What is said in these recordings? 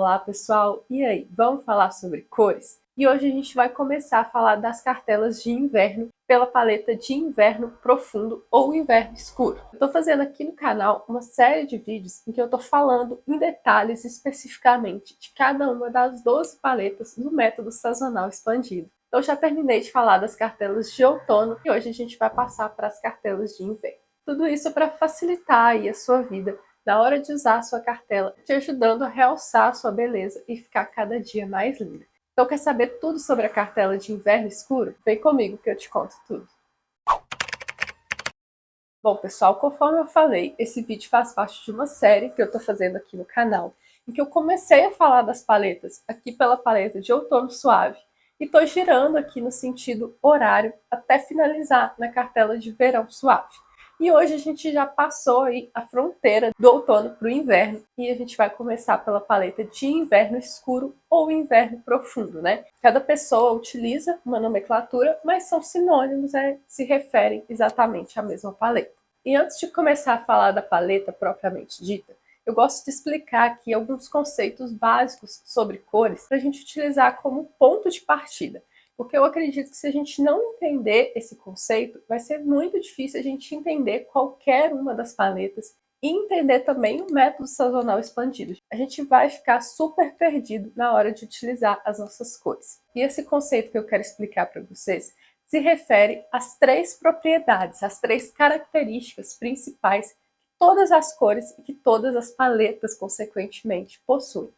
Olá pessoal, e aí, vamos falar sobre cores? E hoje a gente vai começar a falar das cartelas de inverno pela paleta de inverno profundo ou inverno escuro. Eu tô fazendo aqui no canal uma série de vídeos em que eu tô falando em detalhes especificamente de cada uma das 12 paletas do método sazonal expandido. Eu já terminei de falar das cartelas de outono e hoje a gente vai passar para as cartelas de inverno. Tudo isso para facilitar aí a sua vida na hora de usar a sua cartela, te ajudando a realçar a sua beleza e ficar cada dia mais linda. Então quer saber tudo sobre a cartela de inverno escuro? Vem comigo que eu te conto tudo. Bom pessoal, conforme eu falei, esse vídeo faz parte de uma série que eu estou fazendo aqui no canal, em que eu comecei a falar das paletas aqui pela paleta de outono suave e estou girando aqui no sentido horário até finalizar na cartela de verão suave. E hoje a gente já passou aí a fronteira do outono para o inverno e a gente vai começar pela paleta de inverno escuro ou inverno profundo, né? Cada pessoa utiliza uma nomenclatura, mas são sinônimos, se referem exatamente à mesma paleta. E antes de começar a falar da paleta propriamente dita, eu gosto de explicar aqui alguns conceitos básicos sobre cores para a gente utilizar como ponto de partida. Porque eu acredito que se a gente não entender esse conceito, vai ser muito difícil a gente entender qualquer uma das paletas e entender também o método sazonal expandido. A gente vai ficar super perdido na hora de utilizar as nossas cores. E esse conceito que eu quero explicar para vocês se refere às 3 propriedades, às 3 características principais que todas as cores e que todas as paletas, consequentemente, possuem.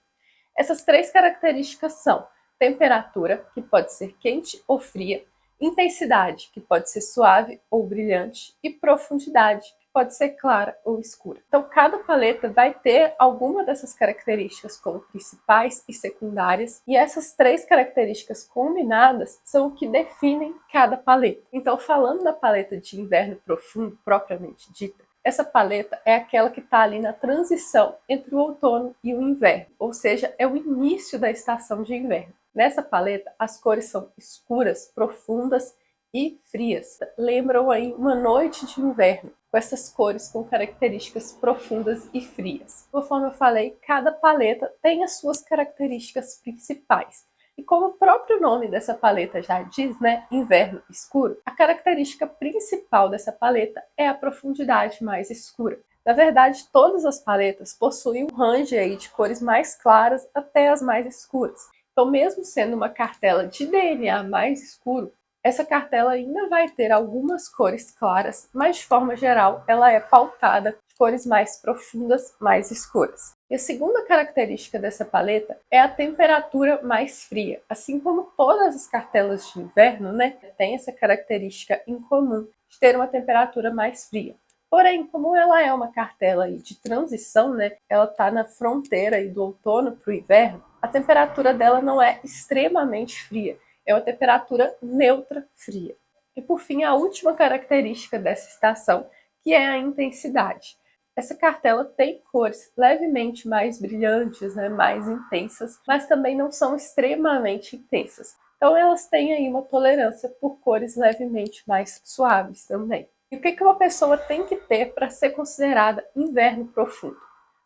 Essas 3 características são temperatura, que pode ser quente ou fria, intensidade, que pode ser suave ou brilhante, e profundidade, que pode ser clara ou escura. Então, cada paleta vai ter alguma dessas características como principais e secundárias, e essas 3 características combinadas são o que definem cada paleta. Então, falando da paleta de inverno profundo, propriamente dita, essa paleta é aquela que está ali na transição entre o outono e o inverno, ou seja, é o início da estação de inverno. Nessa paleta, as cores são escuras, profundas e frias. Lembram aí uma noite de inverno, com essas cores com características profundas e frias. Conforme eu falei, cada paleta tem as suas características principais. E como o próprio nome dessa paleta já diz, né, inverno escuro, a característica principal dessa paleta é a profundidade mais escura. Na verdade, todas as paletas possuem um range aí de cores mais claras até as mais escuras. Então, mesmo sendo uma cartela de DNA mais escuro, essa cartela ainda vai ter algumas cores claras, mas de forma geral ela é pautada de cores mais profundas, mais escuras. E a segunda característica dessa paleta é a temperatura mais fria. Assim como todas as cartelas de inverno, né, tem essa característica em comum de ter uma temperatura mais fria. Porém, como ela é uma cartela de transição, né, ela está na fronteira do outono para o inverno, a temperatura dela não é extremamente fria, é uma temperatura neutra fria. E por fim, a última característica dessa estação, que é a intensidade. Essa cartela tem cores levemente mais brilhantes, né, mais intensas, mas também não são extremamente intensas. Então elas têm aí uma tolerância por cores levemente mais suaves também. E o que uma pessoa tem que ter para ser considerada inverno profundo?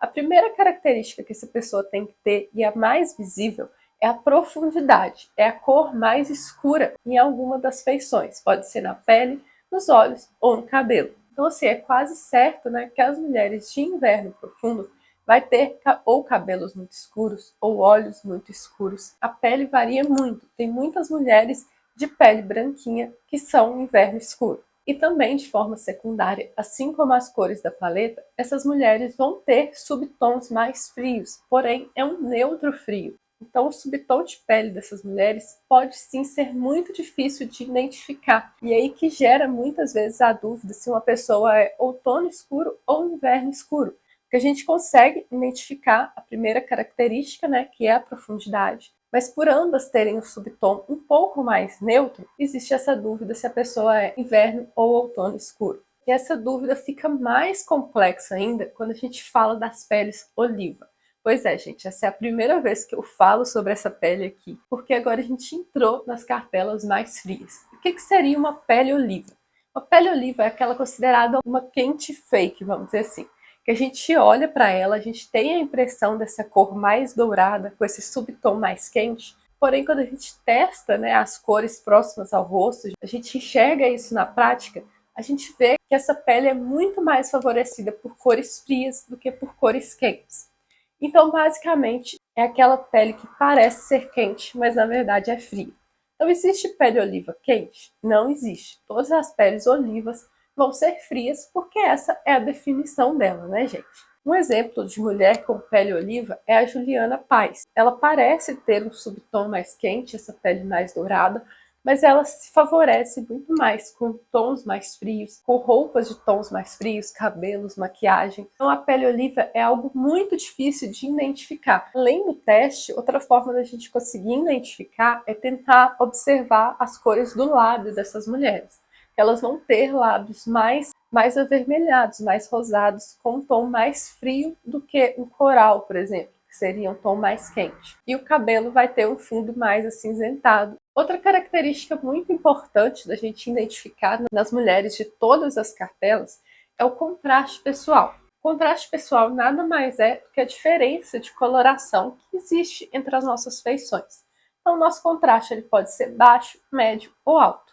A primeira característica que essa pessoa tem que ter, e a mais visível, é a profundidade, é a cor mais escura em alguma das feições, pode ser na pele, nos olhos ou no cabelo. Então, assim, é quase certo, né, que as mulheres de inverno profundo vai ter ou cabelos muito escuros ou olhos muito escuros. A pele varia muito, tem muitas mulheres de pele branquinha que são inverno escuro. E também, de forma secundária, assim como as cores da paleta, essas mulheres vão ter subtons mais frios, porém é um neutro frio. Então, o subtom de pele dessas mulheres pode sim ser muito difícil de identificar. E aí que gera muitas vezes a dúvida se uma pessoa é outono escuro ou inverno escuro. Porque a gente consegue identificar a primeira característica, né, que é a profundidade. Mas por ambas terem um subtom um pouco mais neutro, existe essa dúvida se a pessoa é inverno ou outono escuro. E essa dúvida fica mais complexa ainda quando a gente fala das peles oliva. Pois é, gente, essa é a primeira vez que eu falo sobre essa pele aqui, porque agora a gente entrou nas cartelas mais frias. O que seria uma pele oliva? Uma pele oliva é aquela considerada uma quente fake, vamos dizer assim, que a gente olha para ela, a gente tem a impressão dessa cor mais dourada, com esse subtom mais quente, porém quando a gente testa, né, as cores próximas ao rosto, a gente enxerga isso na prática, a gente vê que essa pele é muito mais favorecida por cores frias do que por cores quentes. Então, basicamente, é aquela pele que parece ser quente, mas na verdade é fria. Então, existe pele oliva quente? Não existe. Todas as peles olivas vão ser frias, porque essa é a definição dela, né, gente? Um exemplo de mulher com pele oliva é a Juliana Paz. Ela parece ter um subtom mais quente, essa pele mais dourada, mas ela se favorece muito mais com tons mais frios, com roupas de tons mais frios, cabelos, maquiagem. Então a pele oliva é algo muito difícil de identificar. Além do teste, outra forma da gente conseguir identificar é tentar observar as cores do lábio dessas mulheres. Elas vão ter lábios mais avermelhados, mais rosados, com um tom mais frio do que um coral, por exemplo, que seria um tom mais quente. E o cabelo vai ter um fundo mais acinzentado. Outra característica muito importante da gente identificar nas mulheres de todas as cartelas é o contraste pessoal. O contraste pessoal nada mais é do que a diferença de coloração que existe entre as nossas feições. Então, o nosso contraste ele pode ser baixo, médio ou alto.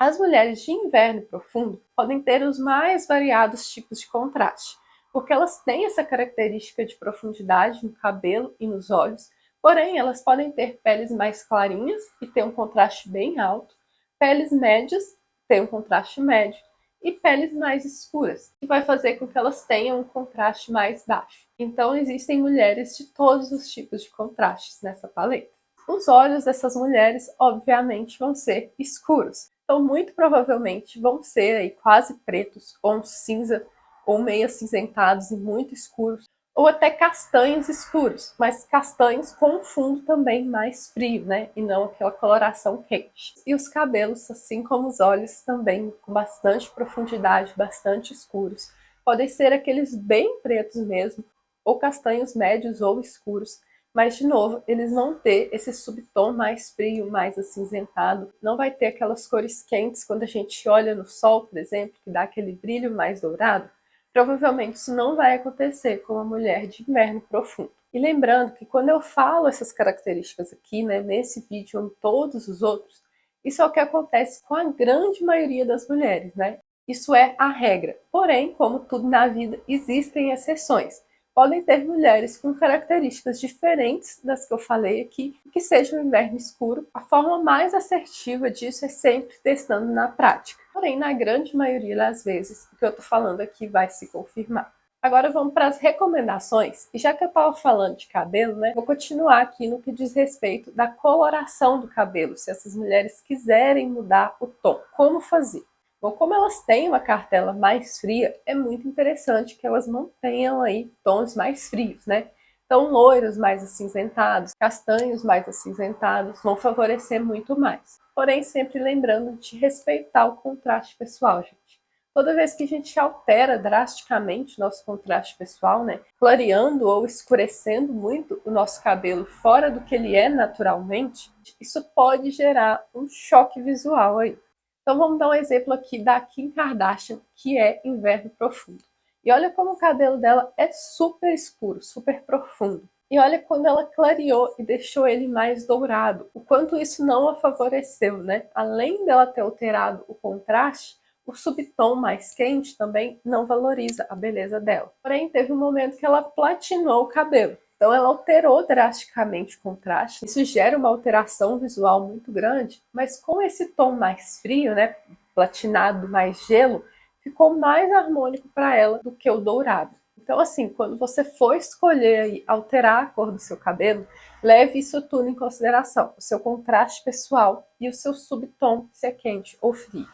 As mulheres de inverno profundo podem ter os mais variados tipos de contraste, porque elas têm essa característica de profundidade no cabelo e nos olhos, porém elas podem ter peles mais clarinhas e ter um contraste bem alto, peles médias, ter um contraste médio, e peles mais escuras, que vai fazer com que elas tenham um contraste mais baixo. Então existem mulheres de todos os tipos de contrastes nessa paleta. Os olhos dessas mulheres, obviamente, vão ser escuros. Então, muito provavelmente, vão ser aí quase pretos, ou cinza, ou meio acinzentados e muito escuros, ou até castanhos escuros, mas castanhos com um fundo também mais frio, né? E não aquela coloração quente. E os cabelos, assim como os olhos, também com bastante profundidade, bastante escuros. Podem ser aqueles bem pretos mesmo, ou castanhos médios ou escuros, mas, de novo, eles vão ter esse subtom mais frio, mais acinzentado. Não vai ter aquelas cores quentes quando a gente olha no sol, por exemplo, que dá aquele brilho mais dourado. Provavelmente isso não vai acontecer com uma mulher de inverno profundo. E lembrando que quando eu falo essas características aqui, né, nesse vídeo ou em todos os outros, isso é o que acontece com a grande maioria das mulheres, né? Isso é a regra. Porém, como tudo na vida, existem exceções. Podem ter mulheres com características diferentes das que eu falei aqui, que sejam inverno escuro. A forma mais assertiva disso é sempre testando na prática. Porém, na grande maioria das vezes, o que eu estou falando aqui vai se confirmar. Agora vamos para as recomendações. E já que eu estava falando de cabelo, né, vou continuar aqui no que diz respeito da coloração do cabelo, se essas mulheres quiserem mudar o tom. Como fazer? Bom, como elas têm uma cartela mais fria, é muito interessante que elas mantenham aí tons mais frios, né? Então, loiros mais acinzentados, castanhos mais acinzentados vão favorecer muito mais. Porém, sempre lembrando de respeitar o contraste pessoal, gente. Toda vez que a gente altera drasticamente o nosso contraste pessoal, né, clareando ou escurecendo muito o nosso cabelo fora do que ele é naturalmente, isso pode gerar um choque visual aí. Então vamos dar um exemplo aqui da Kim Kardashian, que é inverno profundo. E olha como o cabelo dela é super escuro, super profundo. E olha quando ela clareou e deixou ele mais dourado, o quanto isso não a favoreceu, né? Além dela ter alterado o contraste, o subtom mais quente também não valoriza a beleza dela. Porém, teve um momento que ela platinou o cabelo. Então ela alterou drasticamente o contraste, isso gera uma alteração visual muito grande, mas com esse tom mais frio, né, platinado, mais gelo, ficou mais harmônico para ela do que o dourado. Então assim, quando você for escolher aí, alterar a cor do seu cabelo, leve isso tudo em consideração, o seu contraste pessoal e o seu subtom, se é quente ou frio.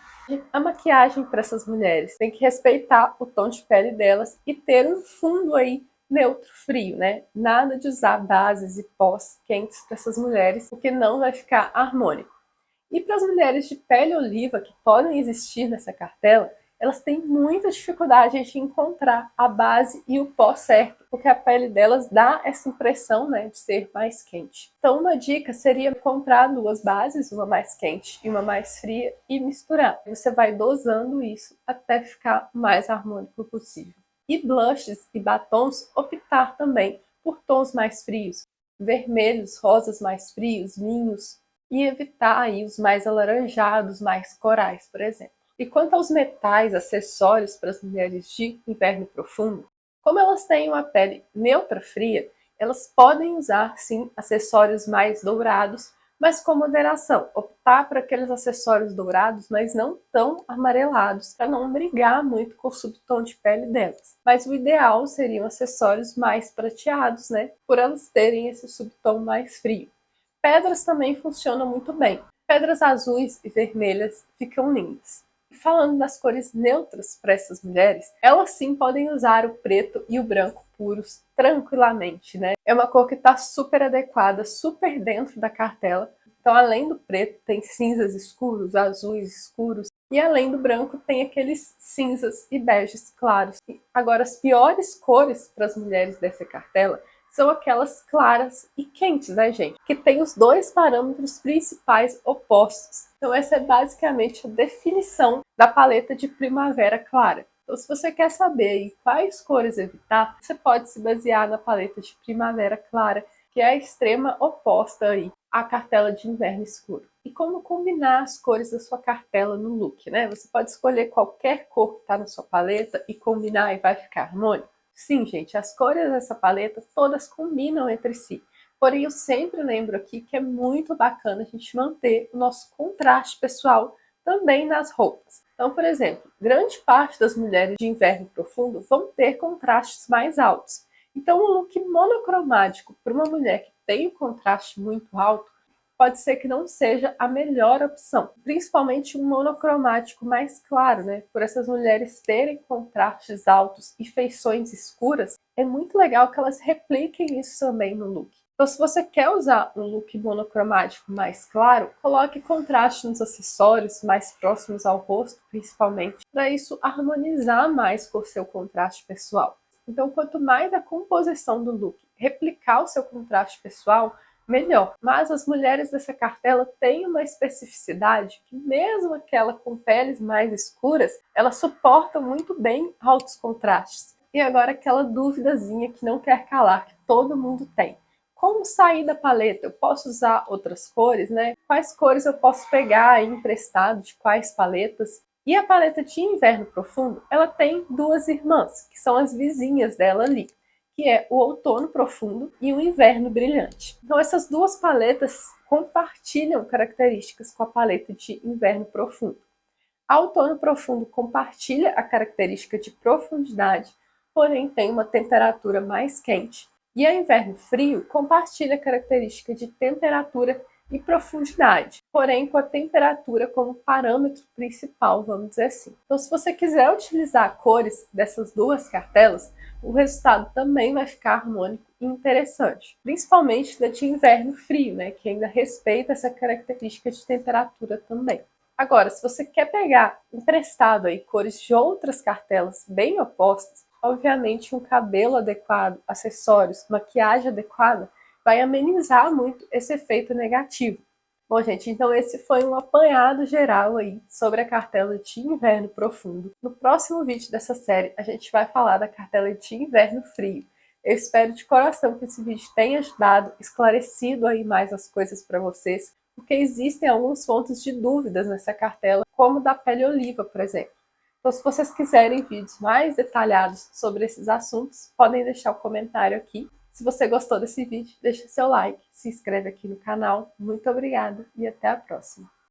A maquiagem para essas mulheres tem que respeitar o tom de pele delas e ter um fundo aí neutro, frio, né? Nada de usar bases e pós quentes para essas mulheres, porque não vai ficar harmônico. E para as mulheres de pele oliva que podem existir nessa cartela, elas têm muita dificuldade de encontrar a base e o pó certo, porque a pele delas dá essa impressão, né, de ser mais quente. Então uma dica seria comprar duas bases, uma mais quente e uma mais fria, e misturar. Você vai dosando isso até ficar o mais harmônico possível. E blushes e batons optar também por tons mais frios, vermelhos, rosas mais frios, vinhos, e evitar aí os mais alaranjados, mais corais, por exemplo. E quanto aos metais, acessórios para as mulheres de inverno profundo, como elas têm uma pele neutra fria, elas podem usar sim acessórios mais dourados, mas com moderação. Optar por aqueles acessórios dourados, mas não tão amarelados, para não brigar muito com o subtom de pele delas. Mas o ideal seriam acessórios mais prateados, né? Por elas terem esse subtom mais frio. Pedras também funcionam muito bem. Pedras azuis e vermelhas ficam lindas. E falando das cores neutras para essas mulheres, elas sim podem usar o preto e o branco puros tranquilamente, né? É uma cor que está super adequada, super dentro da cartela. Então, além do preto, tem cinzas escuros, azuis escuros, e além do branco, tem aqueles cinzas e beges claros. Agora, as piores cores para as mulheres dessa cartela são aquelas claras e quentes, né, gente? Que tem os dois parâmetros principais opostos. Então, essa é basicamente a definição da paleta de primavera clara. Então, se você quer saber aí quais cores evitar, você pode se basear na paleta de primavera clara, que é a extrema oposta aí à cartela de inverno escuro. E como combinar as cores da sua cartela no look, né? Você pode escolher qualquer cor que está na sua paleta e combinar e vai ficar harmônico. Sim, gente, as cores dessa paleta todas combinam entre si. Porém, eu sempre lembro aqui que é muito bacana a gente manter o nosso contraste pessoal também nas roupas. Então, por exemplo, grande parte das mulheres de inverno profundo vão ter contrastes mais altos. Então, um look monocromático para uma mulher que tem um contraste muito alto pode ser que não seja a melhor opção, principalmente um monocromático mais claro, né? Por essas mulheres terem contrastes altos e feições escuras, é muito legal que elas repliquem isso também no look. Então, se você quer usar um look monocromático mais claro, coloque contraste nos acessórios mais próximos ao rosto, principalmente, para isso harmonizar mais com o seu contraste pessoal. Então, quanto mais a composição do look replicar o seu contraste pessoal, melhor. Mas as mulheres dessa cartela têm uma especificidade que mesmo aquela com peles mais escuras, elas suportam muito bem altos contrastes. E agora aquela duvidazinha que não quer calar, que todo mundo tem. Como sair da paleta? Eu posso usar outras cores, né? Quais cores eu posso pegar emprestado de quais paletas? E a paleta de inverno profundo, ela tem duas irmãs, que são as vizinhas dela ali, que é o outono profundo e o inverno brilhante. Então essas duas paletas compartilham características com a paleta de inverno profundo. A outono profundo compartilha a característica de profundidade, porém tem uma temperatura mais quente. E a inverno frio compartilha a característica de temperatura e profundidade, porém com a temperatura como parâmetro principal, vamos dizer assim. Então, se você quiser utilizar cores dessas duas cartelas, o resultado também vai ficar harmônico e interessante, principalmente da de inverno frio, né, que ainda respeita essa característica de temperatura também. Agora, se você quer pegar emprestado aí cores de outras cartelas bem opostas, obviamente um cabelo adequado, acessórios, maquiagem adequada vai amenizar muito esse efeito negativo. Bom, gente, então esse foi um apanhado geral aí sobre a cartela de inverno profundo. No próximo vídeo dessa série, a gente vai falar da cartela de inverno frio. Eu espero de coração que esse vídeo tenha ajudado, esclarecido aí mais as coisas para vocês, porque existem alguns pontos de dúvidas nessa cartela, como da pele oliva, por exemplo. Então, se vocês quiserem vídeos mais detalhados sobre esses assuntos, podem deixar o comentário aqui. Se você gostou desse vídeo, deixa seu like, se inscreve aqui no canal. Muito obrigada e até a próxima!